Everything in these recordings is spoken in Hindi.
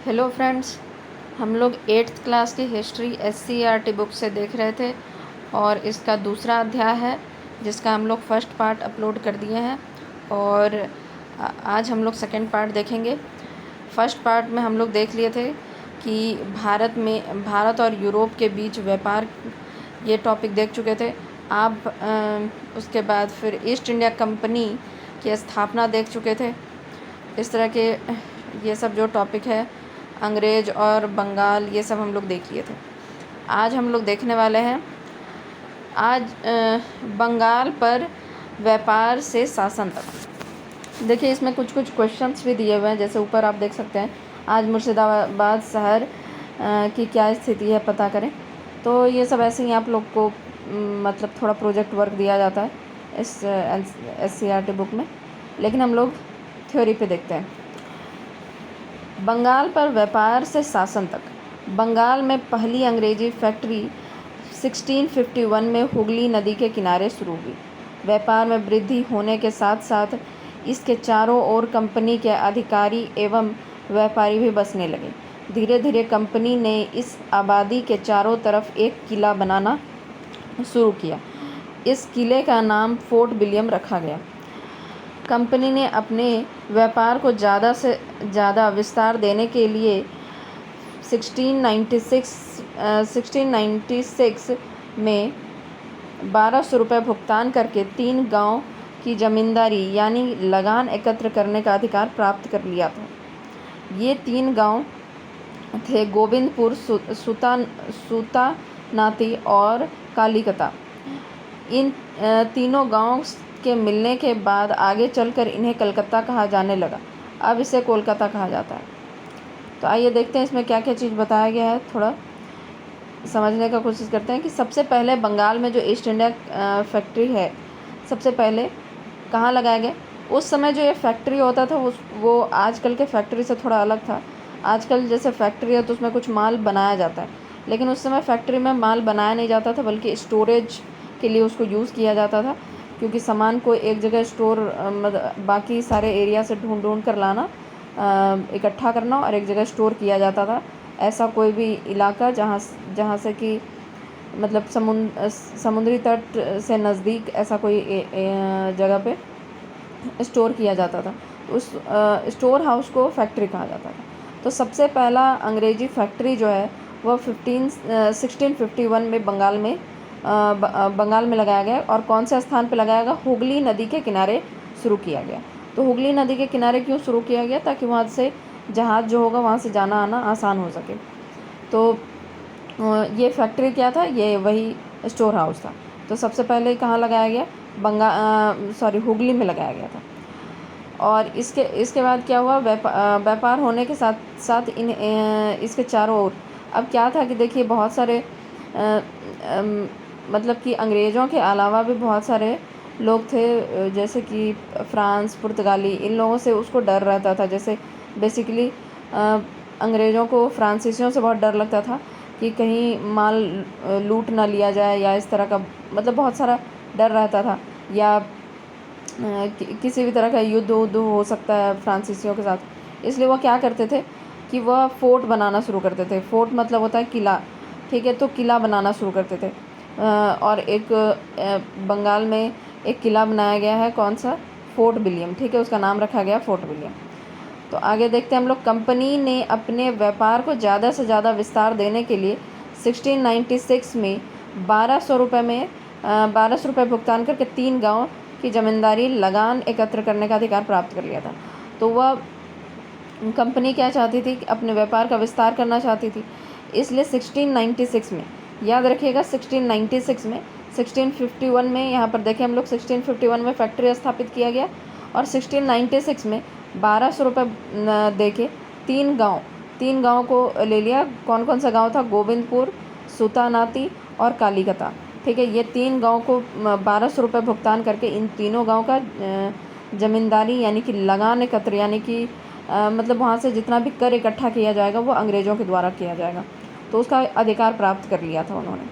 हेलो फ्रेंड्स, हम लोग 8th क्लास की हिस्ट्री SCERT बुक से देख रहे थे और इसका दूसरा अध्याय है जिसका हम लोग फर्स्ट पार्ट अपलोड कर दिए हैं और आज हम लोग सेकंड पार्ट देखेंगे। फर्स्ट पार्ट में हम लोग देख लिए थे कि भारत और यूरोप के बीच व्यापार, ये टॉपिक देख चुके थे। उसके बाद फिर ईस्ट इंडिया कंपनी की स्थापना देख चुके थे। इस तरह के ये सब जो टॉपिक है, अंग्रेज़ और बंगाल, ये सब हम लोग देख लिए थे। आज हम लोग देखने वाले हैं बंगाल पर व्यापार से शासन तक। देखिए, इसमें कुछ क्वेश्चंस भी दिए हुए हैं, जैसे ऊपर आप देख सकते हैं। आज मुर्शिदाबाद शहर की क्या स्थिति है, पता करें। तो ये सब ऐसे ही आप लोग को मतलब थोड़ा प्रोजेक्ट वर्क दिया जाता है इस SCERT बुक में, लेकिन हम लोग थ्योरी पे देखते हैं। बंगाल पर व्यापार से शासन तक। बंगाल में पहली अंग्रेजी फैक्ट्री 1651 में हुगली नदी के किनारे शुरू हुई। व्यापार में वृद्धि होने के साथ साथ इसके चारों ओर कंपनी के अधिकारी एवं व्यापारी भी बसने लगे। धीरे धीरे कंपनी ने इस आबादी के चारों तरफ एक किला बनाना शुरू किया। इस किले का नाम फोर्ट विलियम रखा गया। कंपनी ने अपने व्यापार को ज़्यादा से ज़्यादा विस्तार देने के लिए 1696 में 1200 रुपये भुगतान करके 3 गांव की ज़मींदारी यानी लगान एकत्र करने का अधिकार प्राप्त कर लिया था। ये 3 गांव थे गोविंदपुर, सूतानाती और कालीकता। इन तीनों गांव के मिलने के बाद आगे चलकर इन्हें कलकत्ता कहा जाने लगा। अब इसे कोलकाता कहा जाता है। तो आइए देखते हैं इसमें क्या क्या चीज़ बताया गया है, थोड़ा समझने का कोशिश करते हैं कि सबसे पहले बंगाल में जो ईस्ट इंडिया फैक्ट्री है, सबसे पहले कहाँ लगाया गया। उस समय जो ये फैक्ट्री होता था वो आजकल के फैक्ट्री से थोड़ा अलग था। आजकल जैसे फैक्ट्री है तो उसमें कुछ माल बनाया जाता है, लेकिन उस समय फैक्ट्री में माल बनाया नहीं जाता था, बल्कि स्टोरेज के लिए उसको यूज़ किया जाता था। क्योंकि सामान को एक जगह स्टोर बाकी सारे एरिया से ढूंढ कर लाना, इकट्ठा करना और एक जगह स्टोर किया जाता था। ऐसा कोई भी इलाका जहाँ से कि मतलब समुद्री तट से नज़दीक ऐसा कोई जगह पे स्टोर किया जाता था, उस स्टोर हाउस को फैक्ट्री कहा जाता था। तो सबसे पहला अंग्रेजी फैक्ट्री जो है वह 1651 में बंगाल में लगाया गया। और कौन से स्थान पे लगाया गया? हुगली नदी के किनारे शुरू किया गया। तो हुगली नदी के किनारे क्यों शुरू किया गया? ताकि वहाँ से जहाज़ जो होगा वहाँ से जाना आना आसान हो सके। तो ये फैक्ट्री क्या था? ये वही स्टोर हाउस था। तो सबसे पहले कहाँ लगाया गया? हुगली में लगाया गया था। और इसके बाद क्या हुआ? व्यापार होने के साथ साथ इसके चारों ओर अब क्या था कि देखिए, बहुत सारे मतलब कि अंग्रेज़ों के अलावा भी बहुत सारे लोग थे, जैसे कि फ्रांस, पुर्तगाली, इन लोगों से उसको डर रहता था। जैसे बेसिकली अंग्रेज़ों को फ्रांसीसियों से बहुत डर लगता था कि कहीं माल लूट ना लिया जाए, या इस तरह का मतलब बहुत सारा डर रहता था, या किसी भी तरह का युद्ध हो सकता है फ्रांसीसियों के साथ। इसलिए वो क्या करते थे कि वह फोर्ट बनाना शुरू करते थे। फोर्ट मतलब होता है किला, ठीक है। तो किला बनाना शुरू करते थे। और एक बंगाल में एक किला बनाया गया है, कौन सा? फोर्ट विलियम, ठीक है। उसका नाम रखा गया फोर्ट विलियम। तो आगे देखते हैं हम लोग। कंपनी ने अपने व्यापार को ज़्यादा से ज़्यादा विस्तार देने के लिए 1696 में 1200 रुपये भुगतान करके 3 गांव की ज़मींदारी लगान एकत्र करने का अधिकार प्राप्त कर लिया था। तो वह कंपनी क्या चाहती थी? अपने व्यापार का विस्तार करना चाहती थी। इसलिए 1696 में, याद रखिएगा, 1696 में, 1651 में, यहाँ पर देखें हम लोग 1651 में फैक्ट्री स्थापित किया गया और 1696 में 1200 रुपये दे के 3 गांव को ले लिया। कौन कौन सा गांव था? गोविंदपुर, सूतानाती और कालीकता, ठीक है। ये 3 गांव को 1200 रुपये भुगतान करके इन तीनों गांव का ज़मींदारी यानी कि लगान एकत्र, यानी कि मतलब वहाँ से जितना भी कर इकट्ठा किया जाएगा वो अंग्रेज़ों के द्वारा किया जाएगा, तो उसका अधिकार प्राप्त कर लिया था उन्होंने।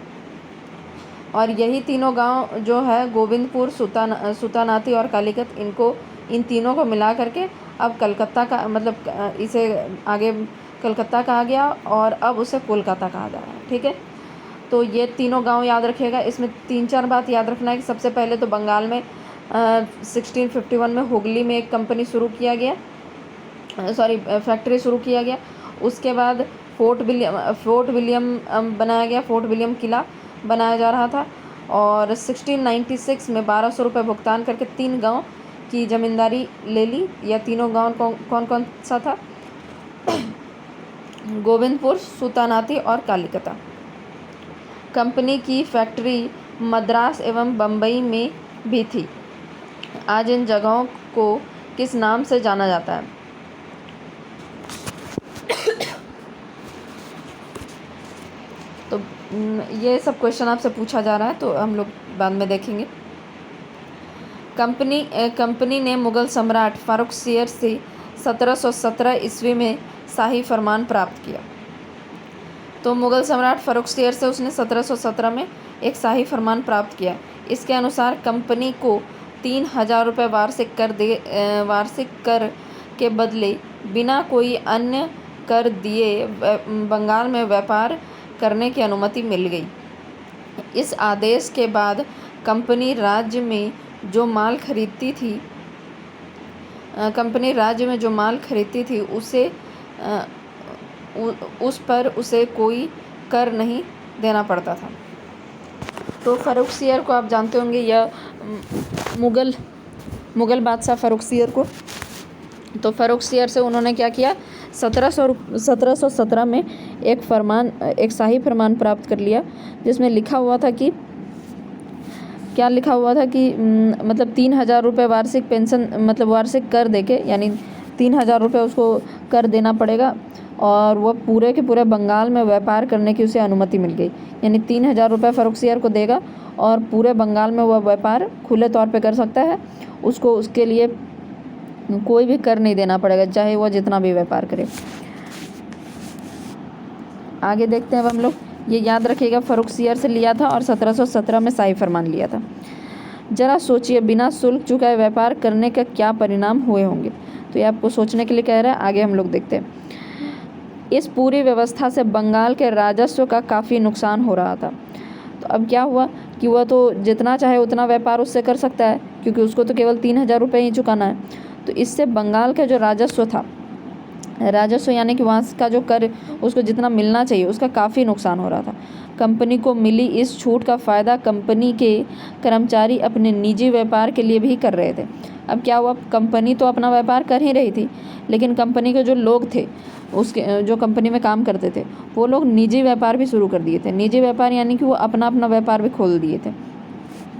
और यही तीनों गांव जो है, गोविंदपुर, सूतानाती और कालीकत, इन तीनों को मिला करके अब कलकत्ता का मतलब इसे आगे कलकत्ता कहा गया और अब उसे कोलकाता कहा जा रहा है। ठीक है, तो ये तीनों गांव याद रखिएगा। इसमें 3-4 बात याद रखना है कि सबसे पहले तो बंगाल में 1651 में हुगली में एक कंपनी शुरू किया गया, फैक्ट्री शुरू किया गया। उसके बाद फोर्ट विलियम बनाया गया, फोर्ट विलियम किला बनाया जा रहा था। और 1696 में 1200 रुपये भुगतान करके 3 गांव की ज़मींदारी ले ली। यह तीनों गांव कौन कौन सा था? गोविंदपुर, सुतानाती और कालिकता। कंपनी की फैक्ट्री मद्रास एवं बम्बई में भी थी। आज इन जगहों को किस नाम से जाना जाता है? तो ये सब क्वेश्चन आपसे पूछा जा रहा है, तो हम लोग बाद में देखेंगे। कंपनी ने मुग़ल सम्राट फ़ारुख़शियर से 1717 ईस्वी में शाही फरमान प्राप्त किया। तो मुग़ल सम्राट फ़ारुख़शियर से उसने 1717 में एक शाही फरमान प्राप्त किया। इसके अनुसार कंपनी को 3000 रुपये वार्षिक कर के बदले बिना कोई अन्य कर दिए बंगाल में व्यापार करने की अनुमति मिल गई। इस आदेश के बाद कंपनी राज्य में जो माल खरीदती थी उस पर उसे कोई कर नहीं देना पड़ता था। तो फ़ारुख़शियर को आप जानते होंगे, यह मुग़ल बादशाह फ़ारुख़शियर को। तो फ़ारुख़शियर से उन्होंने क्या किया, 1717 में एक शाही फरमान प्राप्त कर लिया, जिसमें लिखा हुआ था कि मतलब 3000 रुपये वार्षिक पेंशन, मतलब वार्षिक कर देके, यानी 3000 रुपये उसको कर देना पड़ेगा और वह पूरे के पूरे बंगाल में व्यापार करने की उसे अनुमति मिल गई। यानी 3000 रुपये फ़ारुख़शियर को देगा और पूरे बंगाल में वह व्यापार खुले तौर पे कर सकता है। उसको उसके लिए कोई भी कर नहीं देना पड़ेगा, चाहे वह जितना भी व्यापार करे। आगे देखते हैं अब हम लोग। ये याद रखिएगा, फ़ारुख़शियर से लिया था और 1717 में शाही फरमान लिया था। जरा सोचिए, बिना शुल्क चुकाए व्यापार करने का क्या परिणाम हुए होंगे? तो ये आपको सोचने के लिए कह रहा है। आगे हम लोग देखते हैं। इस पूरी व्यवस्था से बंगाल के राजस्व का काफ़ी नुकसान हो रहा था। तो अब क्या हुआ कि वह तो जितना चाहे उतना व्यापार उससे कर सकता है, क्योंकि उसको तो केवल 3000 रुपये ही चुकाना है। तो इससे बंगाल का जो राजस्व था, यानी कि वहाँ का जो कर उसको जितना मिलना चाहिए उसका काफ़ी नुकसान हो रहा था। कंपनी को मिली इस छूट का फ़ायदा कंपनी के कर्मचारी अपने निजी व्यापार के लिए भी कर रहे थे। अब क्या हुआ, कंपनी तो अपना व्यापार कर ही रही थी, लेकिन कंपनी के जो लोग थे, उसके जो कंपनी में काम करते थे, वो लोग निजी व्यापार भी शुरू कर दिए थे। निजी व्यापार यानी कि वो अपना व्यापार भी खोल दिए थे,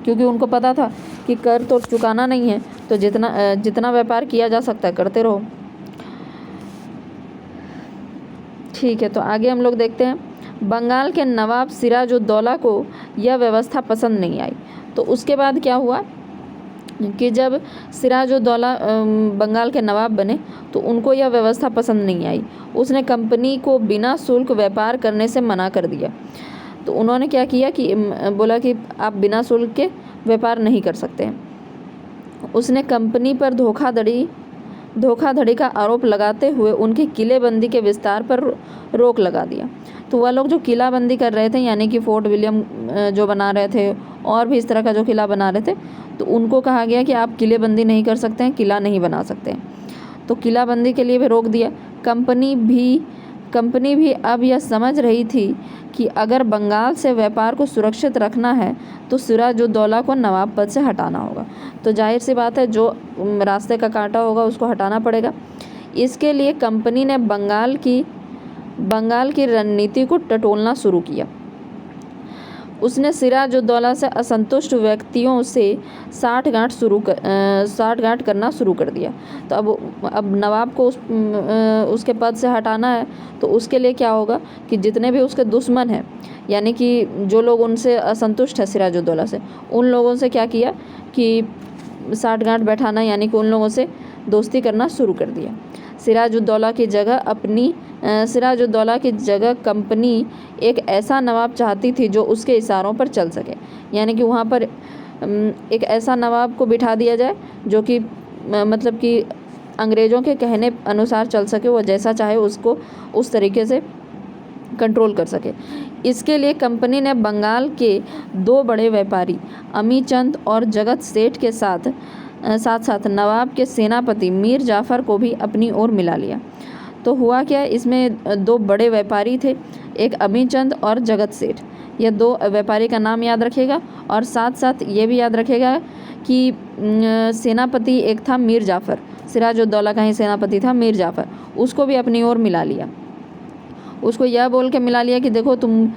क्योंकि उनको पता था कि कर तो चुकाना नहीं है, तो जितना व्यापार किया जा सकता है करते रहो। ठीक है, तो आगे हम लोग देखते हैं। बंगाल के नवाब सिराजुद्दौला को यह व्यवस्था पसंद नहीं आई। तो उसके बाद क्या हुआ कि जब सिराजुद्दौला बंगाल के नवाब बने तो उनको यह व्यवस्था पसंद नहीं आई। उसने कंपनी को बिना शुल्क व्यापार करने से मना कर दिया। तो उन्होंने क्या किया कि बोला कि आप बिना शुल्क के व्यापार नहीं कर सकते हैं। उसने कंपनी पर धोखाधड़ी का आरोप लगाते हुए उनकी किलेबंदी के विस्तार पर रोक लगा दिया। तो वह लोग जो किलाबंदी कर रहे थे, यानी कि फोर्ट विलियम जो बना रहे थे और भी इस तरह का जो किला बना रहे थे, तो उनको कहा गया कि आप किलेबंदी नहीं कर सकते हैं, किला नहीं बना सकते हैं। तो किलाबंदी के लिए भी रोक दिया। कंपनी भी अब यह समझ रही थी कि अगर बंगाल से व्यापार को सुरक्षित रखना है तो सिराजुद्दौला को नवाब पद से हटाना होगा। तो जाहिर सी बात है, जो रास्ते का कांटा होगा उसको हटाना पड़ेगा। इसके लिए कंपनी ने बंगाल की रणनीति को टटोलना शुरू किया। उसने सिराजुद्दौला से असंतुष्ट व्यक्तियों से साठगांठ करना शुरू कर दिया। तो अब नवाब को उसके पद से हटाना है, तो उसके लिए क्या होगा कि जितने भी उसके दुश्मन हैं, यानी कि जो लोग उनसे असंतुष्ट है सिराजुद्दौला से, उन लोगों से क्या किया कि साठगांठ बैठाना, यानी कि उन लोगों से दोस्ती करना शुरू कर दिया। सिराजुद्दौला की जगह कंपनी एक ऐसा नवाब चाहती थी जो उसके इशारों पर चल सके, यानी कि वहाँ पर एक ऐसा नवाब को बिठा दिया जाए जो कि मतलब कि अंग्रेज़ों के कहने अनुसार चल सके, वो जैसा चाहे उसको उस तरीके से कंट्रोल कर सके। इसके लिए कंपनी ने बंगाल के 2 बड़े व्यापारी अमीचंद और जगत सेठ के साथ साथ नवाब के सेनापति मीर जाफ़र को भी अपनी ओर मिला लिया। तो हुआ क्या, इसमें 2 बड़े व्यापारी थे, एक अमीचंद और जगत सेठ। ये 2 व्यापारी का नाम याद रखिएगा और साथ साथ ये भी याद रखिएगा कि सेनापति एक था मीर जाफ़र, सिराजुद्दौला का ही सेनापति था मीर जाफ़र, उसको भी अपनी ओर मिला लिया। उसको यह बोल के मिला लिया कि देखो तुम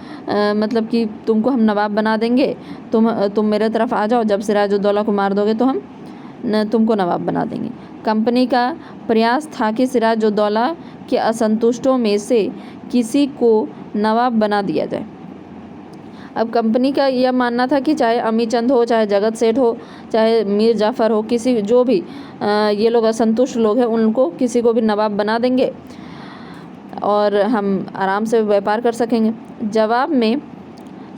मतलब कि तुमको हम नवाब बना देंगे, तुम मेरे तरफ आ जाओ, जब सिराजुद्दौला को मार दोगे तो हम तुमको नवाब बना देंगे। कंपनी का प्रयास था कि सिराजुद्दौला के असंतुष्टों में से किसी को नवाब बना दिया जाए। अब कंपनी का यह मानना था कि चाहे अमीचंद हो, चाहे जगत सेठ हो, चाहे मीर जाफ़र हो, किसी जो भी ये लोग असंतुष्ट लोग हैं उनको किसी को भी नवाब बना देंगे और हम आराम से व्यापार कर सकेंगे। जवाब में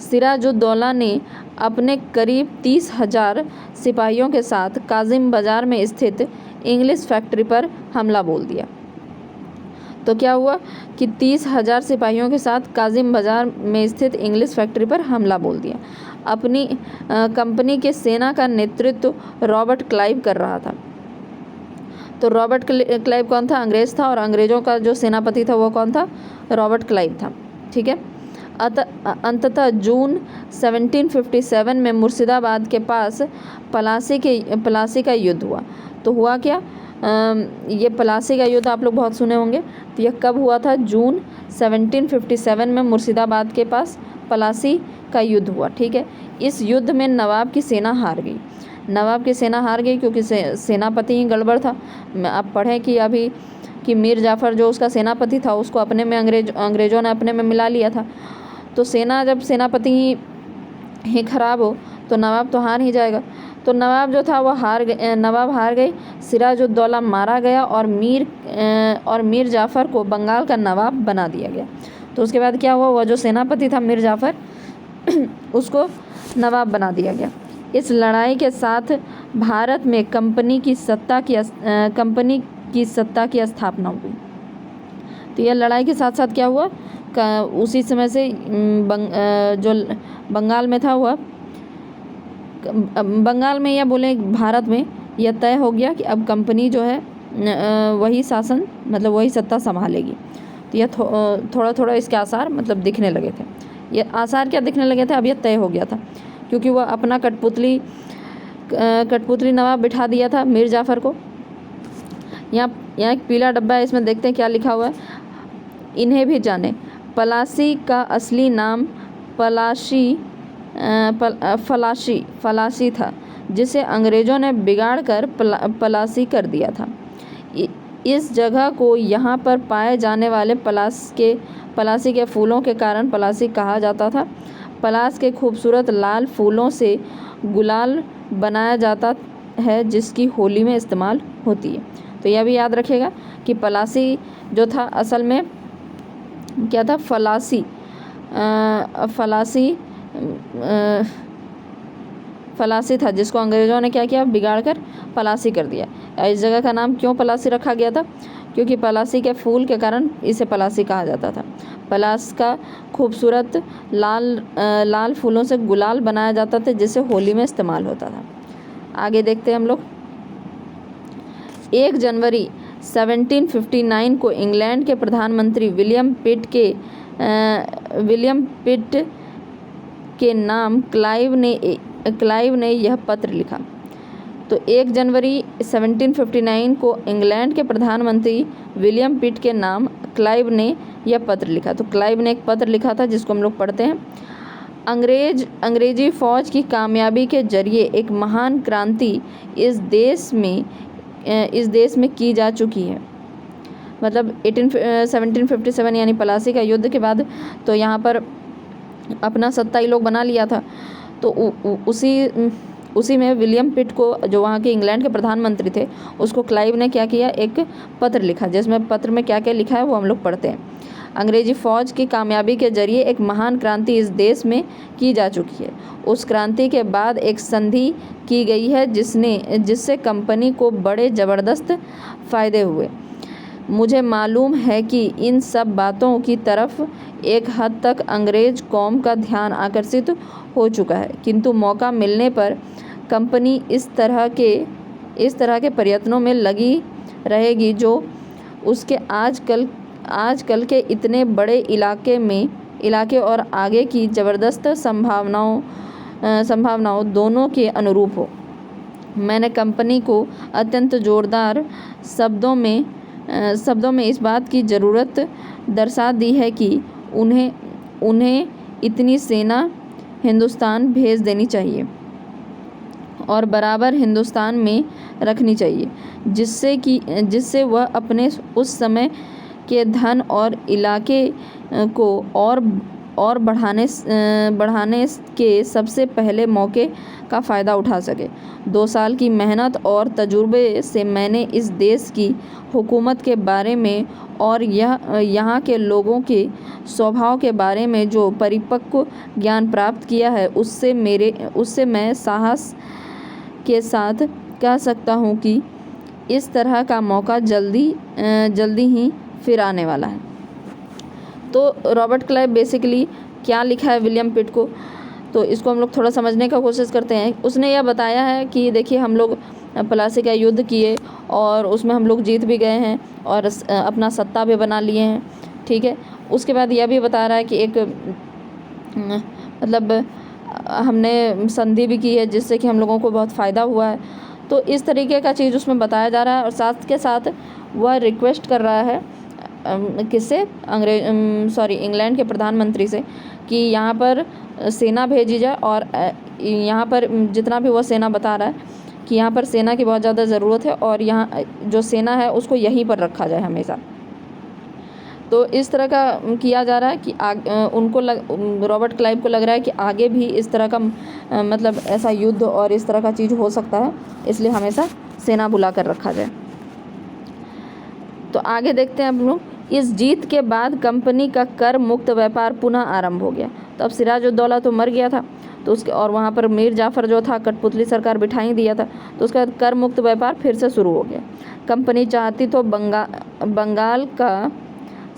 सिराजुद्दौला ने अपने करीब 30,000 सिपाहियों के साथ काजिम बाज़ार में स्थित इंग्लिश फैक्ट्री पर हमला बोल दिया। तो क्या हुआ कि 30,000 सिपाहियों के साथ काजिम बाज़ार में स्थित इंग्लिश फैक्ट्री पर हमला बोल दिया। अपनी कंपनी के सेना का नेतृत्व रॉबर्ट क्लाइव कर रहा था। तो रॉबर्ट क्लाइव कौन था? अंग्रेज़ था, और अंग्रेज़ों का जो सेनापति था वो कौन था? रॉबर्ट क्लाइव था। ठीक है। अंततः जून 1757 में मुर्शिदाबाद के पास पलासी का युद्ध हुआ। तो हुआ क्या, ये पलासी का युद्ध आप लोग बहुत सुने होंगे। तो यह कब हुआ था? जून 1757 में मुर्शिदाबाद के पास पलासी का युद्ध हुआ। ठीक है। इस युद्ध में नवाब की सेना हार गई। नवाब की सेना हार गई क्योंकि सेनापति ही गड़बड़ था। आप पढ़ें कि अभी कि मीर जाफ़र जो उसका सेनापति था उसको अपने में अंग्रेज़ों ने अपने में मिला लिया था। तो सेना जब सेनापति ही खराब हो तो नवाब तो हार ही जाएगा। तो नवाब जो था वो नवाब हार गए, सिराजुद्दौला मारा गया और मीर जाफ़र को बंगाल का नवाब बना दिया गया। तो उसके बाद क्या हुआ, वह जो सेनापति था मीर जाफ़र उसको नवाब बना दिया गया। इस लड़ाई के साथ भारत में कंपनी की सत्ता की स्थापना हुई। तो यह लड़ाई के साथ साथ क्या हुआ, उसी समय से जो बंगाल में था वह बंगाल में या बोले भारत में यह तय हो गया कि अब कंपनी जो है वही शासन मतलब वही सत्ता संभालेगी। तो यह थोड़ा थोड़ा इसके आसार मतलब दिखने लगे थे। ये आसार क्या दिखने लगे थे, अब यह तय हो गया था क्योंकि वह अपना कठपुतली नवाब बिठा दिया था मीर जाफ़र को। यहाँ एक पीला डब्बा है, इसमें देखते हैं क्या लिखा हुआ है। इन्हें भी जाने, पलासी का असली नाम फलाशी था, जिसे अंग्रेज़ों ने बिगाड़ कर पलासी कर दिया था। इस जगह को यहाँ पर पाए जाने वाले पलासी के फूलों के कारण पलासी कहा जाता था। पलास के खूबसूरत लाल फूलों से गुलाल बनाया जाता है जिसकी होली में इस्तेमाल होती है। तो यह भी याद रखिएगा कि पलासी जो था असल में क्या था, फलासी था जिसको अंग्रेज़ों ने क्या किया, बिगाड़ कर पलासी कर दिया। इस जगह का नाम क्यों पलासी रखा गया था, क्योंकि पलासी के फूल के कारण इसे पलासी कहा जाता था। पलास का खूबसूरत लाल फूलों से गुलाल बनाया जाता था जिसे होली में इस्तेमाल होता था। आगे देखते हैं हम लोग। 1 जनवरी 1759 को इंग्लैंड के प्रधानमंत्री विलियम पिट के नाम क्लाइव ने यह पत्र लिखा। तो 1 जनवरी 1759 को इंग्लैंड के प्रधानमंत्री विलियम पिट के नाम क्लाइव ने यह पत्र लिखा। तो क्लाइव ने एक पत्र लिखा था जिसको हम लोग पढ़ते हैं। अंग्रेजी फ़ौज की कामयाबी के जरिए एक महान क्रांति इस देश में की जा चुकी है। मतलब 1757 यानी पलासी का युद्ध के बाद तो यहाँ पर अपना सत्ता ही लोग बना लिया था। तो उसी में विलियम पिट को, जो वहाँ के इंग्लैंड के प्रधानमंत्री थे, उसको क्लाइव ने क्या किया, एक पत्र लिखा, जिसमें पत्र में क्या क्या लिखा है वो हम लोग पढ़ते हैं। अंग्रेजी फ़ौज की कामयाबी के जरिए एक महान क्रांति इस देश में की जा चुकी है। उस क्रांति के बाद एक संधि की गई है जिससे कंपनी को बड़े ज़बरदस्त फ़ायदे हुए। मुझे मालूम है कि इन सब बातों की तरफ एक हद तक अंग्रेज़ कौम का ध्यान आकर्षित हो चुका है, किंतु मौका मिलने पर कंपनी इस तरह के प्रयत्नों में लगी रहेगी जो उसके आजकल के इतने बड़े इलाके और आगे की ज़बरदस्त संभावनाओं दोनों के अनुरूप हो। मैंने कंपनी को अत्यंत जोरदार शब्दों में इस बात की ज़रूरत दर्शा दी है कि उन्हें इतनी सेना हिंदुस्तान भेज देनी चाहिए और बराबर हिंदुस्तान में रखनी चाहिए, जिससे वह अपने उस समय के धन और इलाके को और बढ़ाने के सबसे पहले मौके का फ़ायदा उठा सके। 2 साल की मेहनत और तजुर्बे से मैंने इस देश की हुकूमत के बारे में और यहाँ के लोगों के स्वभाव के बारे में जो परिपक्व ज्ञान प्राप्त किया है, उससे मैं साहस के साथ कह सकता हूँ कि इस तरह का मौका जल्दी ही फिर आने वाला है। तो रॉबर्ट क्लाइव बेसिकली क्या लिखा है विलियम पिट को, तो इसको हम लोग थोड़ा समझने का कोशिश करते हैं। उसने यह बताया है कि देखिए, हम लोग प्लासी का युद्ध किए और उसमें हम लोग जीत भी गए हैं और अपना सत्ता भी बना लिए हैं, ठीक है। उसके बाद यह भी बता रहा है कि एक मतलब हमने संधि भी की है जिससे कि हम लोगों को बहुत फ़ायदा हुआ है। तो इस तरीके का चीज़ उसमें बताया जा रहा है और साथ के साथ वह रिक्वेस्ट कर रहा है किससे, इंग्लैंड के प्रधानमंत्री से, कि यहाँ पर सेना भेजी जाए और यहाँ पर जितना भी वो सेना बता रहा है कि यहाँ पर सेना की बहुत ज़्यादा ज़रूरत है और यहाँ जो सेना है उसको यहीं पर रखा जाए हमेशा। तो इस तरह का किया जा रहा है कि रॉबर्ट क्लाइव को लग रहा है कि आगे भी इस तरह का मतलब ऐसा युद्ध और इस तरह का चीज़ हो सकता है, इसलिए हमेशा सेना बुला कर रखा जाए। तो आगे देखते हैं हम लोग। इस जीत के बाद कंपनी का कर मुक्त व्यापार पुनः आरंभ हो गया। तो अब सिराजुद्दौला तो मर गया था, तो उसके और वहाँ पर मीर जाफ़र जो था कठपुतली सरकार बिठा ही दिया था, तो उसके बाद कर मुक्त व्यापार फिर से शुरू हो गया। कंपनी चाहती तो बंगाल का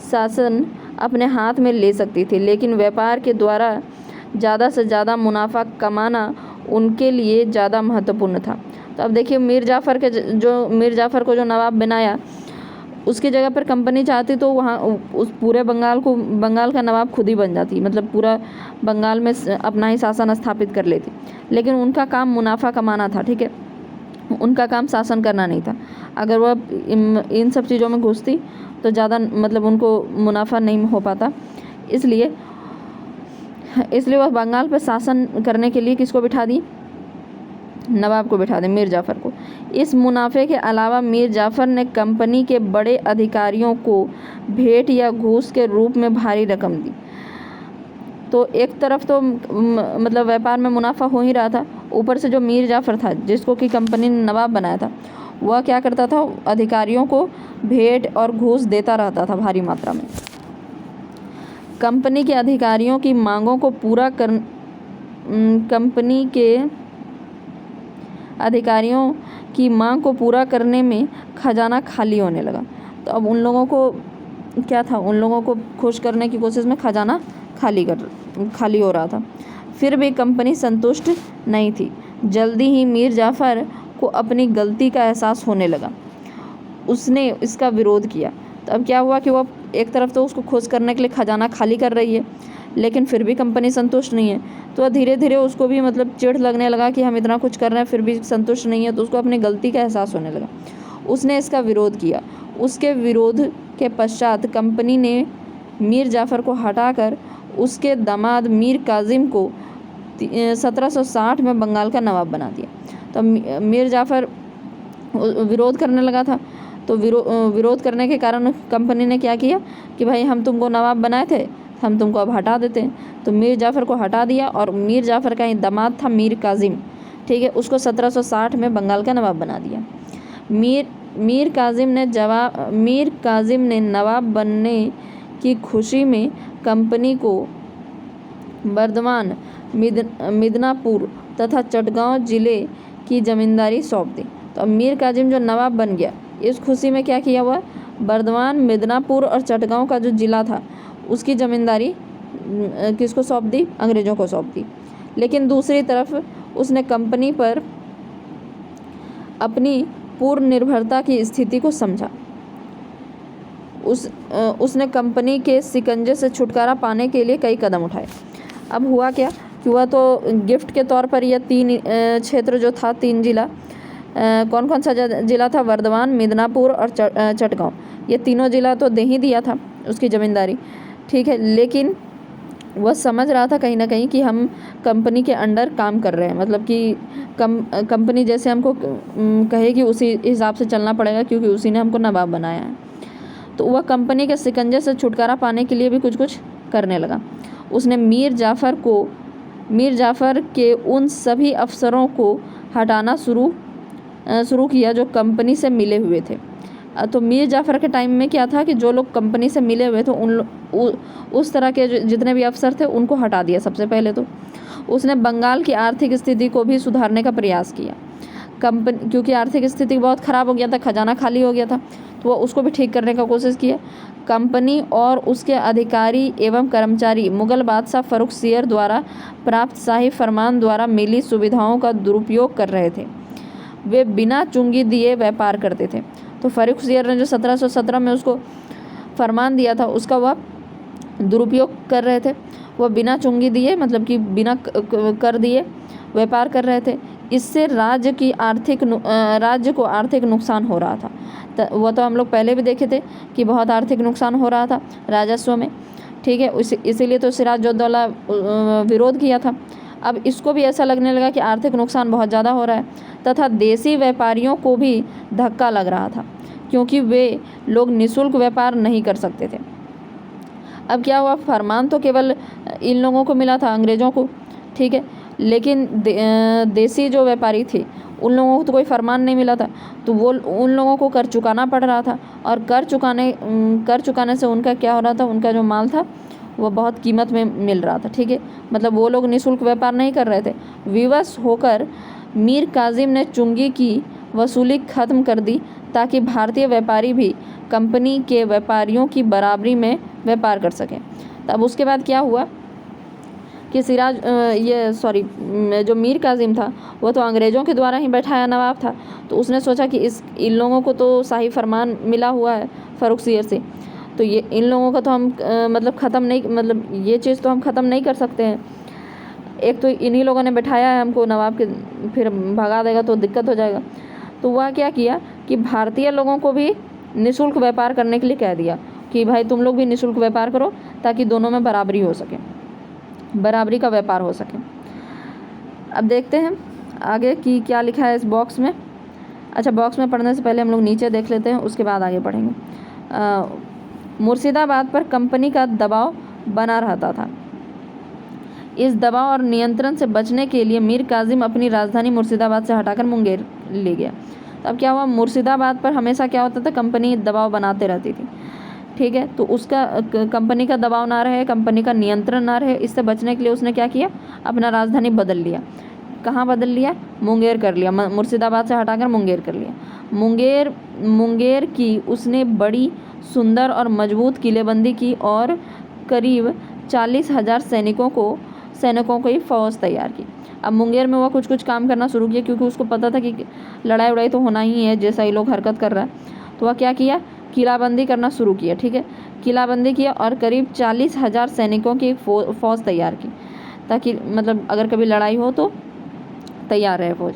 शासन अपने हाथ में ले सकती थी, लेकिन व्यापार के द्वारा ज़्यादा से ज़्यादा मुनाफा कमाना उनके लिए ज़्यादा महत्वपूर्ण था। तो अब देखिए, मीर जाफ़र को जो नवाब बनाया, उसकी जगह पर कंपनी चाहती तो वहाँ उस पूरे बंगाल का नवाब खुद ही बन जाती, मतलब पूरा बंगाल में अपना ही शासन स्थापित कर लेती। लेकिन उनका काम मुनाफा कमाना था, ठीक है, उनका काम शासन करना नहीं था। अगर वह इन सब चीज़ों में घुसती तो ज़्यादा मतलब उनको मुनाफा नहीं हो पाता, इसलिए वह बंगाल पर शासन करने के लिए किसको बिठा दी, नवाब को बिठा दे, मीर जाफ़र को। इस मुनाफे के अलावा मीर जाफ़र ने कंपनी के बड़े अधिकारियों को भेंट या घूस के रूप में भारी रकम दी। तो एक तरफ तो मतलब व्यापार में मुनाफा हो ही रहा था, ऊपर से जो मीर जाफ़र था जिसको कि कंपनी ने नवाब बनाया था, वह क्या करता था, अधिकारियों को भेंट और घूस देता रहता था भारी मात्रा में। कंपनी के अधिकारियों की मांगों को पूरा कर कंपनी के अधिकारियों की मांग को पूरा करने में खजाना खाली होने लगा। तो अब उन लोगों को क्या था, उन लोगों को खुश करने की कोशिश में खजाना खाली हो रहा था। फिर भी कंपनी संतुष्ट नहीं थी। जल्दी ही मीर जाफ़र को अपनी गलती का एहसास होने लगा। उसने इसका विरोध किया। तो अब क्या हुआ कि वो एक तरफ तो उसको खुश करने के लिए खजाना खाली कर रही है, लेकिन फिर भी कंपनी संतुष्ट नहीं है। तो धीरे धीरे उसको भी मतलब चिढ़ लगने लगा कि हम इतना कुछ कर रहे हैं फिर भी संतुष्ट नहीं है, तो उसको अपनी गलती का एहसास होने लगा। उसने इसका विरोध किया। उसके विरोध के पश्चात कंपनी ने मीर जाफ़र को हटाकर उसके दामाद मीर काजिम को 1760 में बंगाल का नवाब बना दिया। तो मीर जाफ़र विरोध करने लगा था, तो विरोध करने के कारण कंपनी ने क्या किया कि भाई हम तुमको नवाब बनाए थे, हम तुमको अब हटा देते हैं। तो मीर जाफ़र को हटा दिया और मीर जाफ़र का ही दामाद था मीर काजिम, ठीक है, उसको 1760 में बंगाल का नवाब बना दिया। मीर काजिम ने नवाब बनने की खुशी में कंपनी को बर्दवान, मिदनापुर तथा चटगांव जिले की जमींदारी सौंप दी। तो अब मीर कासिम जो नवाब बन गया, इस खुशी में क्या किया हुआ, बर्दवान, मिदनापुर और चटगांव का जो जिला था उसकी जमींदारी किसको सौंप दी, अंग्रेज़ों को सौंप दी। लेकिन दूसरी तरफ उसने कंपनी पर अपनी पूर्ण निर्भरता की स्थिति को समझा। उसने कंपनी के शिकंजे से छुटकारा पाने के लिए कई कदम उठाए। अब हुआ क्या कि हुआ तो गिफ्ट के तौर पर यह 3 क्षेत्र जो था, 3 जिला, कौन कौन सा जिला था, बर्दवान, मिदनापुर और चटगांव, ये तीनों जिला तो दे ही दिया था उसकी ज़मींदारी, ठीक है। लेकिन वह समझ रहा था कहीं ना कहीं कि हम कंपनी के अंडर काम कर रहे हैं, मतलब कि कंपनी जैसे हमको कहेगी उसी हिसाब से चलना पड़ेगा, क्योंकि उसी ने हमको नवाब बनाया है। तो वह कंपनी के शिकंजे से छुटकारा पाने के लिए भी कुछ कुछ करने लगा। उसने मीर जाफ़र के उन सभी अफसरों को हटाना शुरू किया जो कंपनी से मिले हुए थे। तो मीर जाफ़र के टाइम में क्या था कि जो लोग कंपनी से मिले हुए थे उस तरह के जितने भी अफसर थे उनको हटा दिया। सबसे पहले तो उसने बंगाल की आर्थिक स्थिति को भी सुधारने का प्रयास किया। क्योंकि आर्थिक स्थिति बहुत ख़राब हो गया था, खजाना खाली हो गया था, तो वह उसको भी ठीक करने का कोशिश किया। कंपनी और उसके अधिकारी एवं कर्मचारी मुग़ल बादशाह फ़र्रुखसियर द्वारा प्राप्त शाही फरमान द्वारा मिली सुविधाओं का दुरुपयोग कर रहे थे। वे बिना चुंगी दिए व्यापार करते थे। तो फ़र्रुखसियर ने जो 1717 में उसको फरमान दिया था उसका वह दुरुपयोग कर रहे थे। वह बिना चुंगी दिए, मतलब कि बिना कर दिए व्यापार कर रहे थे। इससे राज्य को आर्थिक नुकसान हो रहा था। वह तो हम लोग पहले भी देखे थे कि बहुत आर्थिक नुकसान हो रहा था राजस्व में, ठीक है। इसीलिए तो सिराजुद्दौला विरोध किया था। अब इसको भी ऐसा लगने लगा कि आर्थिक नुकसान बहुत ज़्यादा हो रहा है, तथा देसी व्यापारियों को भी धक्का लग रहा था, क्योंकि वे लोग निःशुल्क व्यापार नहीं कर सकते थे। अब क्या हुआ, फरमान तो केवल इन लोगों को मिला था, अंग्रेज़ों को, ठीक है, लेकिन देसी जो व्यापारी थे उन लोगों को तो कोई फरमान नहीं मिला था। तो वो उन लोगों को कर चुकाना पड़ रहा था, और कर चुकाने से उनका क्या हो रहा था, उनका जो माल था वो बहुत कीमत में मिल रहा था, ठीक है। मतलब वो लोग निःशुल्क व्यापार नहीं कर रहे थे। विवश होकर मीर कासिम ने चुंगी की वसूली ख़त्म कर दी, ताकि भारतीय व्यापारी भी कंपनी के व्यापारियों की बराबरी में व्यापार कर सकें। तब उसके बाद क्या हुआ कि जो मीर कासिम था वो तो अंग्रेज़ों के द्वारा ही बैठाया नवाब था। तो उसने सोचा कि इन लोगों को तो शाही फरमान मिला हुआ है फ़र्रुखसियर से, तो ये इन लोगों का तो हम ये चीज़ तो हम ख़त्म नहीं कर सकते हैं। एक तो इन्हीं लोगों ने बैठाया है हमको नवाब के, फिर भगा देगा तो दिक्कत हो जाएगा। तो वह क्या किया कि भारतीय लोगों को भी निःशुल्क व्यापार करने के लिए कह दिया कि भाई तुम लोग भी निःशुल्क व्यापार करो, ताकि दोनों में बराबरी हो सके, बराबरी का व्यापार हो सके। अब देखते हैं आगे कि क्या लिखा है इस बॉक्स में। अच्छा, बॉक्स में पढ़ने से पहले हम लोग नीचे देख लेते हैं, उसके बाद आगे पढ़ेंगे। मुर्शिदाबाद पर कंपनी का दबाव बना रहता था। इस दबाव और नियंत्रण से बचने के लिए मीर कासिम अपनी राजधानी मुर्शिदाबाद से हटाकर मुंगेर ले गया। तो अब क्या हुआ, मुर्शिदाबाद पर हमेशा क्या होता था, कंपनी दबाव बनाते रहती थी, ठीक है। तो उसका कंपनी का दबाव ना रहे, कंपनी का नियंत्रण ना रहे, इससे बचने के लिए उसने क्या किया, अपना राजधानी बदल लिया। कहाँ बदल लिया, मुंगेर कर लिया, मुर्शिदाबाद से हटाकर मुंगेर कर लिया। मुंगेर की उसने बड़ी सुंदर और मजबूत किलेबंदी की और करीब 40,000 सैनिकों की फ़ौज तैयार की। अब मुंगेर में वह कुछ काम करना शुरू किया, क्योंकि उसको पता था कि लड़ाई उड़ाई तो होना ही है, जैसा ये लोग हरकत कर रहा है। तो वह क्या किया, किलाबंदी करना शुरू किया, ठीक है। किलाबंदी किया और करीब 40,000 सैनिकों की एक फ़ौज तैयार की, ताकि मतलब अगर कभी लड़ाई हो तो तैयार रहे फ़ौज।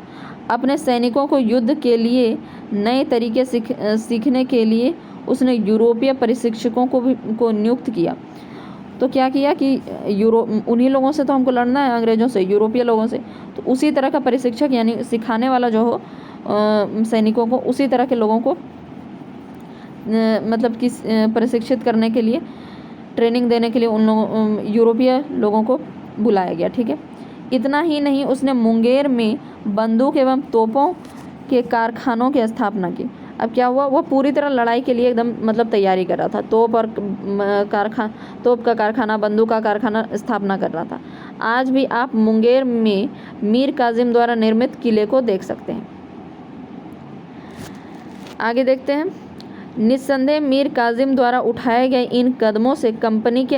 अपने सैनिकों को युद्ध के लिए नए तरीके सीखने के लिए उसने यूरोपीय प्रशिक्षकों को नियुक्त किया। तो क्या किया कि उन्हीं लोगों से तो हमको लड़ना है, अंग्रेज़ों से, यूरोपीय लोगों से, तो उसी तरह का प्रशिक्षक, यानी सिखाने वाला जो हो सैनिकों को, उसी तरह के लोगों को मतलब कि प्रशिक्षित करने के लिए, ट्रेनिंग देने के लिए उन लोगों यूरोपीय लोगों को बुलाया गया, ठीक है। इतना ही नहीं, उसने मुंगेर में बंदूक एवं तोपों के कारखानों की स्थापना की। अब क्या हुआ, वो पूरी तरह लड़ाई के लिए एकदम मतलब तैयारी कर रहा था। तोप का कारखाना, बंदूक का कारखाना स्थापना कर रहा था। आज भी आप मुंगेर में मीर कासिम द्वारा निर्मित किले को देख सकते हैं। आगे देखते हैं। निस्संदेह मीर कासिम द्वारा उठाए गए इन कदमों से कंपनी के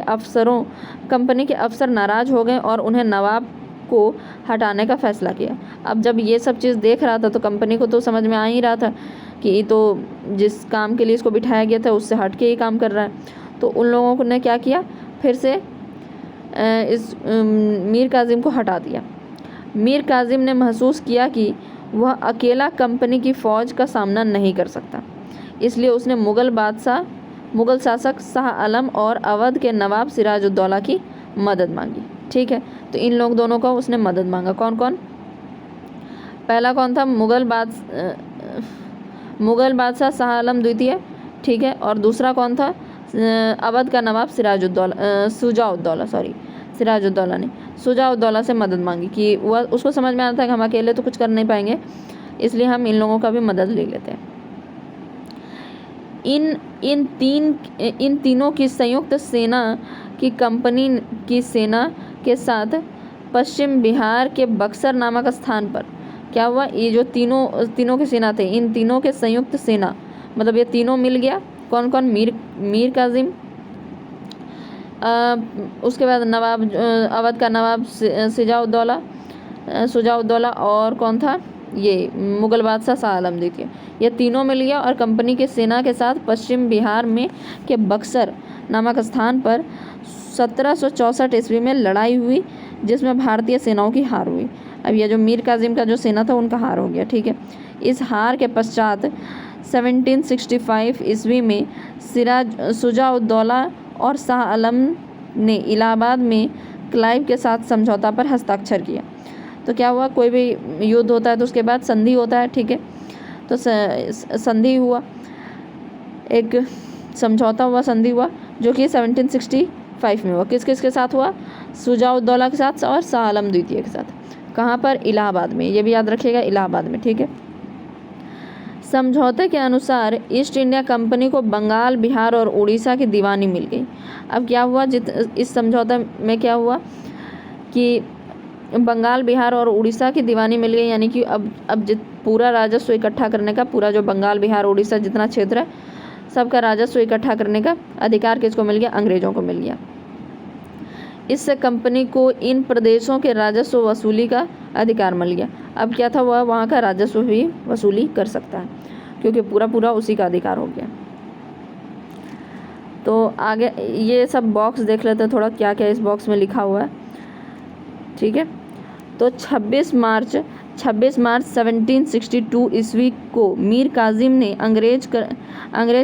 अफसर नाराज हो गए और उन्हें नवाब को हटाने का फैसला किया। अब जब ये सब चीज़ देख रहा था तो कंपनी को तो समझ में आ ही रहा था कि तो जिस काम के लिए इसको बिठाया गया था उससे हट के ही काम कर रहा है। तो उन लोगों ने क्या किया, फिर से इस मीर कासिम को हटा दिया। मीर कासिम ने महसूस किया कि वह अकेला कंपनी की फ़ौज का सामना नहीं कर सकता, इसलिए उसने मुग़ल शासक शाह आलम और अवध के नवाब सिराजुद्दौला की मदद मांगी। ठीक है, तो इन लोग दोनों का उसने मदद मांगा। कौन कौन? पहला कौन था? मुग़ल बादशाह शाह आलम द्वितीय। ठीक है, और दूसरा कौन था? अवध का नवाब सिराजुद्दौला ने शुजाउद्दौला से मदद मांगी कि वह उसको समझ में आता है कि हम अकेले तो कुछ कर नहीं पाएंगे, इसलिए हम इन लोगों का भी मदद ले लेते हैं। इन तीनों की संयुक्त सेना की कंपनी की सेना के साथ पश्चिम बिहार के बक्सर नामक स्थान पर क्या हुआ, ये जो तीनों की सेना थे, इन तीनों के संयुक्त सेना मतलब ये तीनों मिल गया। कौन कौन? मीर कासिम, उसके बाद अवध का नवाब शुजाउद्दौला और कौन था, ये मुग़ल बादशाह शाह आलम द्वितीय। ये तीनों मिल गया और कंपनी की सेना के साथ पश्चिम बिहार में के बक्सर नामक स्थान पर 1764 ईस्वी में लड़ाई हुई, जिसमें भारतीय सेनाओं की हार हुई। अब ये जो मीर कासिम का जो सेना था उनका हार हो गया। ठीक है, इस हार के पश्चात 1765 ईस्वी में शुजाउद्दौला और शाह आलम ने इलाहाबाद में क्लाइव के साथ समझौता पर हस्ताक्षर किया। तो क्या हुआ, कोई भी युद्ध होता है तो उसके बाद संधि होता है। ठीक है, तो संधि हुआ, एक समझौता हुआ, संधि हुआ, जो कि 1765 में हुआ। किस किस के साथ हुआ? शुजाउद्दौला के साथ और शाह आलम द्वितीय के साथ। कहाँ पर? इलाहाबाद में। ये भी याद रखिएगा, इलाहाबाद में। ठीक है, समझौते के अनुसार ईस्ट इंडिया कंपनी को बंगाल, बिहार और उड़ीसा की दीवानी मिल गई। अब क्या हुआ, इस समझौते में क्या हुआ कि बंगाल, बिहार और उड़ीसा की दीवानी मिल गई, यानी कि अब पूरा राजस्व इकट्ठा करने का, पूरा जो बंगाल, बिहार, उड़ीसा जितना क्षेत्र है सबका राजस्व इकट्ठा करने का अधिकार किसको मिल गया? अंग्रेज़ों को मिल गया। इससे कंपनी को इन प्रदेशों के राजस्व वसूली का अधिकार मिल गया। अब क्या था, वह वहाँ का राजस्व भी वसूली कर सकता है क्योंकि पूरा उसी का अधिकार हो गया। तो आगे ये सब बॉक्स देख लेते हैं थोड़ा, क्या क्या इस बॉक्स में लिखा हुआ है। ठीक है, तो 26 मार्च 1762 ईस्वी को मीर कासिम ने अंग्रेज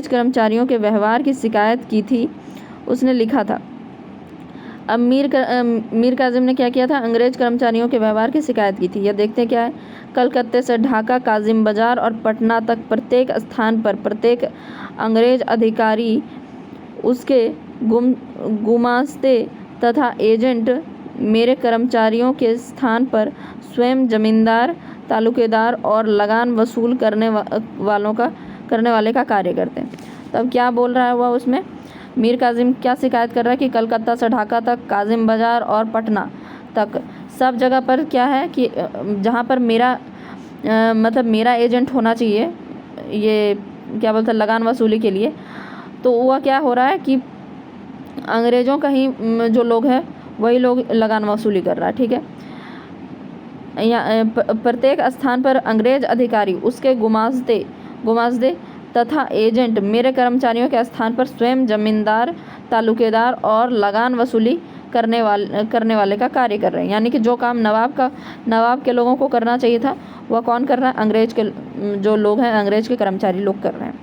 कर्मचारियों के व्यवहार की शिकायत की थी। उसने लिखा था, अब मीर कासिम ने क्या किया था? अंग्रेज कर्मचारियों के व्यवहार की शिकायत की थी। यह देखते हैं क्या है। कलकत्ते से ढाका, काजिम बाजार और पटना तक प्रत्येक स्थान पर प्रत्येक अंग्रेज अधिकारी, उसके गुमास्ते तथा एजेंट मेरे कर्मचारियों के स्थान पर स्वयं जमींदार, तालुकेदार और लगान वसूल करने वाले का कार्य करते हैं। तब क्या बोल रहा है हुआ उसमें? मीर कासिम क्या शिकायत कर रहा है कि कलकत्ता से ढाका तक, काजिम बाजार और पटना तक सब जगह पर क्या है कि जहाँ पर मेरा एजेंट होना चाहिए, ये क्या बोलते हैं, लगान वसूली के लिए, तो वह क्या हो रहा है कि अंग्रेज़ों का ही जो लोग हैं वही लोग लगान वसूली कर रहा है। ठीक है, प्रत्येक स्थान पर अंग्रेज अधिकारी, उसके गुमास्ते तथा एजेंट मेरे कर्मचारियों के स्थान पर स्वयं जमींदार, तालुकेदार और लगान वसूली करने वाले का कार्य कर रहे हैं। यानी कि जो काम नवाब के लोगों को करना चाहिए था वह कौन कर रहा है? अंग्रेज के जो लोग हैं, अंग्रेज के कर्मचारी लोग कर रहे हैं।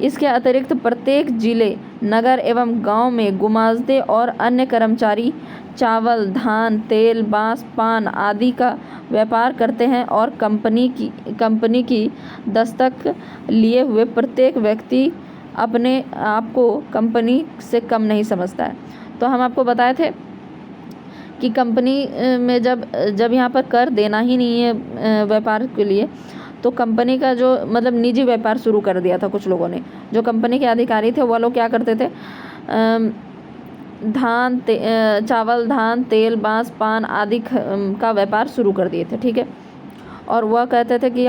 इसके अतिरिक्त प्रत्येक जिले, नगर एवं गांव में गुमास्ते और अन्य कर्मचारी चावल, धान, तेल, बांस, पान आदि का व्यापार करते हैं और कंपनी की दस्तक लिए हुए प्रत्येक व्यक्ति अपने आप को कंपनी से कम नहीं समझता है। तो हम आपको बताए थे कि कंपनी में जब यहाँ पर कर देना ही नहीं है व्यापार के लिए, तो कंपनी का जो मतलब निजी व्यापार शुरू कर दिया था कुछ लोगों ने। जो कंपनी के अधिकारी थे वो लोग क्या करते थे, चावल, धान, तेल, बांस, पान आदि का व्यापार शुरू कर दिए थे, ठीक है। और वह कहते थे कि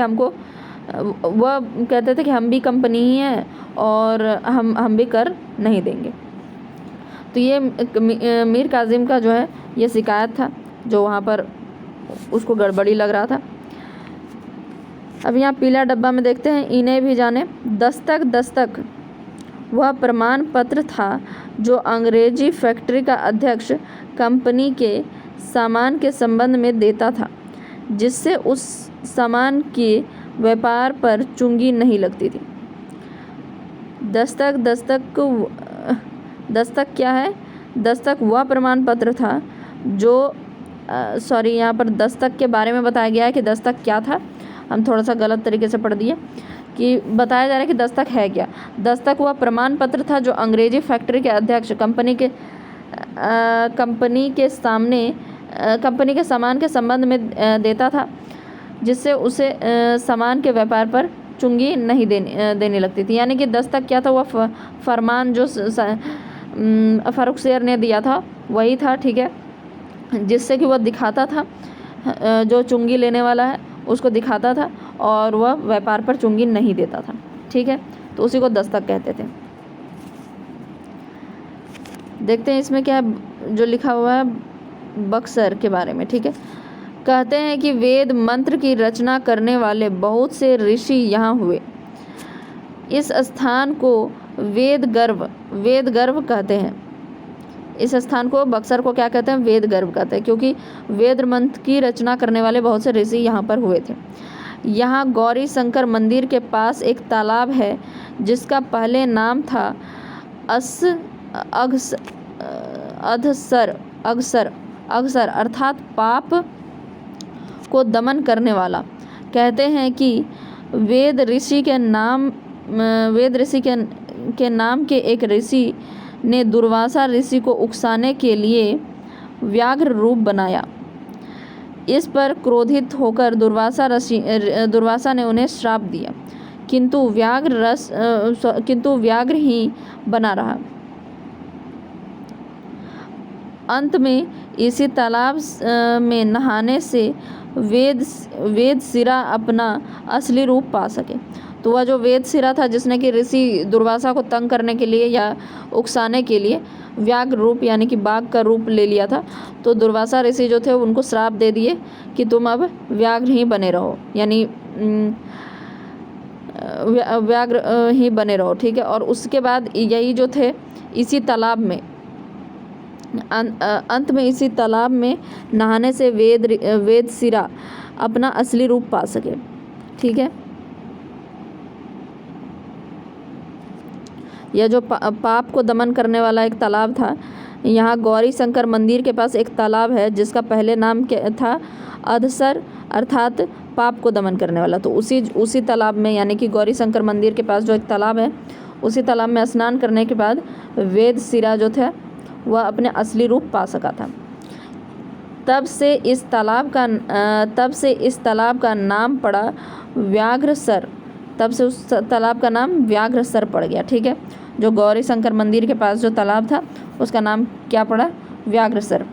हम भी कंपनी ही हैं और हम भी कर नहीं देंगे। तो ये मीर कासिम का जो है ये शिकायत था, जो वहाँ पर उसको गड़बड़ी लग रहा था। अब यहाँ पीला डब्बा में देखते हैं, इन्हें भी जाने। दस्तक वह प्रमाण पत्र था जो अंग्रेजी फैक्ट्री का अध्यक्ष कंपनी के सामान के संबंध में देता था, जिससे उस सामान के व्यापार पर चुंगी नहीं लगती थी। दस्तक क्या है? दस्तक वह प्रमाण पत्र था जो यहाँ पर दस्तक के बारे में बताया गया है कि दस्तक क्या था। हम थोड़ा सा गलत तरीके से पढ़ दिए कि बताया जा रहा है कि दस्तक है क्या। दस्तक वह प्रमाण पत्र था जो अंग्रेजी फैक्ट्री के अध्यक्ष कंपनी के सामान के संबंध में देता था, जिससे उसे सामान के व्यापार पर चुंगी नहीं देने लगती थी। यानी कि दस्तक क्या था? वह फरमान जो फारुखसियर ने दिया था वही था, ठीक है, जिससे कि वह दिखाता था, जो चुंगी लेने वाला है उसको दिखाता था और वह व्यापार पर चुंगी नहीं देता था, ठीक है। तो उसी को दस्तक कहते थे। देखते हैं इसमें क्या है जो लिखा हुआ है बक्सर के बारे में, ठीक है। कहते हैं कि वेद मंत्र की रचना करने वाले बहुत से ऋषि यहाँ हुए। इस स्थान को वेद गर्भ कहते हैं। इस स्थान को, बक्सर को क्या कहते हैं? वेद गर्भ कहते हैं, क्योंकि वेद मंत्र की रचना करने वाले बहुत से ऋषि यहाँ पर हुए थे। यहाँ गौरी शंकर मंदिर के पास एक तालाब है जिसका पहले नाम था अघसर अर्थात पाप को दमन करने वाला। कहते हैं कि वेद ऋषि के नाम के एक ऋषि ने दुर्वासा ऋषि को उकसाने के लिए व्याघ्र रूप बनाया। इस पर क्रोधित होकर दुर्वासा ने उन्हें श्राप दिया, किंतु व्याघ्र ही बना रहा। अंत में इसी तालाब में नहाने से वेदशिरा अपना असली रूप पा सके। तो वह जो वेदशिरा था, जिसने कि ऋषि दुर्वासा को तंग करने के लिए या उकसाने के लिए व्याघ्र रूप यानी कि बाघ का रूप ले लिया था, तो दुर्वासा ऋषि जो थे उनको श्राप दे दिए कि तुम अब व्याघ्र ही बने रहो, यानी व्याघ्र ही बने रहो, ठीक है। और उसके बाद यही जो थे इसी तालाब में अंत में इसी तालाब में नहाने से वेदशिरा अपना असली रूप पा सके, ठीक है। यह जो पाप को दमन करने वाला एक तालाब था, यहाँ गौरी शंकर मंदिर के पास एक तालाब है जिसका पहले नाम था अधसर अर्थात पाप को दमन करने वाला। तो उसी तालाब में, यानी कि गौरी शंकर मंदिर के पास जो एक तालाब है, उसी तालाब में स्नान करने के बाद वेदशिरा जो था वह अपने असली रूप पा सका था। तब से इस तालाब का नाम पड़ा व्याघ्रसर। तब से उस तालाब का नाम व्याघ्रसर पड़ गया, ठीक है। जो गौरी शंकर मंदिर के पास जो तालाब था उसका नाम क्या पड़ा? व्याघ्रसर।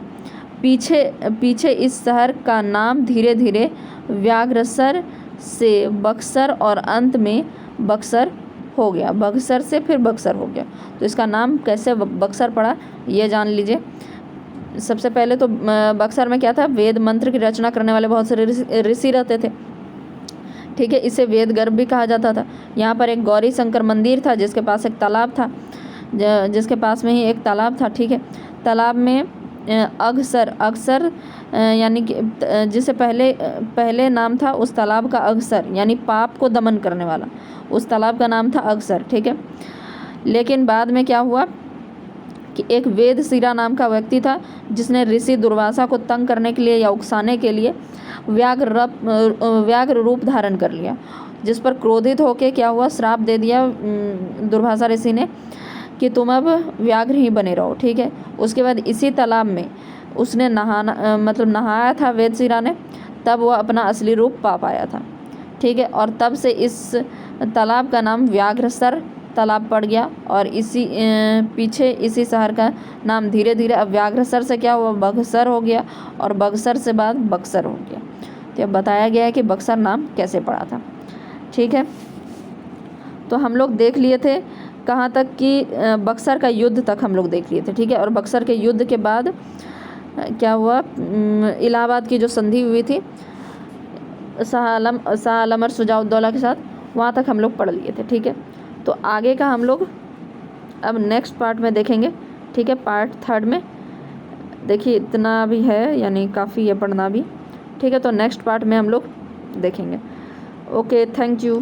पीछे इस शहर का नाम धीरे धीरे व्याघ्रसर से बक्सर और अंत में बक्सर हो गया। बक्सर से फिर बक्सर हो गया। तो इसका नाम कैसे बक्सर पड़ा ये जान लीजिए। सबसे पहले तो बक्सर में क्या था? वेद मंत्र की रचना करने वाले बहुत सारे ऋषि रहते थे, ठीक है। इसे वेद गर्भ भी कहा जाता था। यहाँ पर एक गौरी शंकर मंदिर था जिसके पास एक तालाब था, जिसके पास में ही एक तालाब था, ठीक है। तालाब में अघसर यानी कि जिसे पहले नाम था उस तालाब का अघसर, यानी पाप को दमन करने वाला, उस तालाब का नाम था अघसर, ठीक है। लेकिन बाद में क्या हुआ कि एक वेदशिरा नाम का व्यक्ति था जिसने ऋषि दुर्वासा को तंग करने के लिए या उकसाने के लिए व्याघ्र रूप धारण कर लिया, जिस पर क्रोधित होकर क्या हुआ? श्राप दे दिया दुर्वासा ऋषि ने कि तुम अब व्याघ्र ही बने रहो, ठीक है। उसके बाद इसी तालाब में उसने नहाया था वेदशिरा ने, तब वह अपना असली रूप पा पाया था, ठीक है। और तब से इस तालाब का नाम व्याघ्रसर तालाब पड़ गया, और इसी पीछे इसी शहर का नाम धीरे धीरे अब व्याघ्रसर से क्या हुआ, बक्सर हो गया, और बक्सर से बाद बक्सर हो गया। तो अब बताया गया है कि बक्सर नाम कैसे पड़ा था। ठीक है, तो हम लोग देख लिए थे कहाँ तक कि बक्सर का युद्ध तक हम लोग देख लिए थे। ठीक है, और बक्सर के युद्ध के बाद क्या हुआ, इलाहाबाद की जो संधि हुई थी शाह आलम और शुजाउद्दौला के साथ, वहाँ तक हम लोग पढ़ लिए थे। ठीक है, तो आगे का हम लोग अब नेक्स्ट पार्ट में देखेंगे। ठीक है, पार्ट 3 में देखिए इतना भी है, यानी काफ़ी है पढ़ना भी। ठीक है, तो नेक्स्ट पार्ट में हम लोग देखेंगे। Okay, thank you.